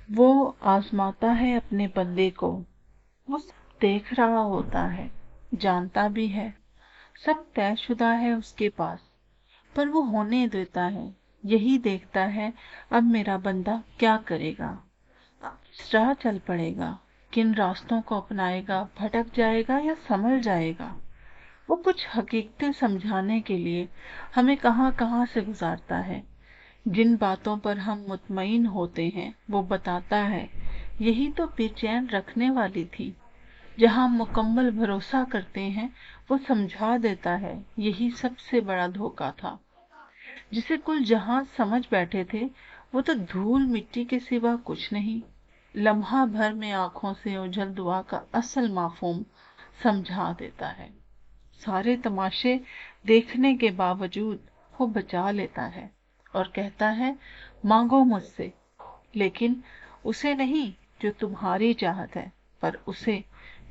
وہ आजमाता है अपने बंदे को, वो सब देख रहा होता है, जानता भी है, सब तयशुदा है उसके पास, पर वो होने देता है, यही देखता है अब मेरा बंदा क्या करेगा, अब किस राह चल पड़ेगा, किन रास्तों को अपनाएगा, भटक जाएगा या संभल जाएगा। वो कुछ हकीकतें समझाने के लिए हमें कहाँ कहाँ से गुजारता है। जिन बातों पर हम मुतमईन होते हैं वो बताता है, यही तो बेचैन रखने वाली थी। जहाँ हम मुकम्मल भरोसा करते हैं वो समझा देता है, यही सबसे बड़ा धोखा था। जिसे कुल जहां समझ बैठे थे वो तो धूल मिट्टी के सिवा कुछ नहीं। लम्हा भर में आंखों से ओझल दुआ का असल माफूम समझा देता है। सारे तमाशे देखने के बावजूद वो बचा लेता है और कहता है, मांगो मुझसे, लेकिन उसे नहीं जो तुम्हारी चाहत है, पर उसे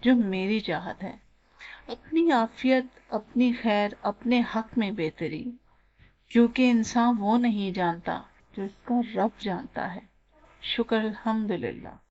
जो मेरी चाहत है। अपनी आफियत, अपनी खैर, अपने हक में बेहतरी, क्योंकि इंसान वो नहीं जानता जो इसका रब जानता है। शुक्र अल्हम्दुलिल्लाह।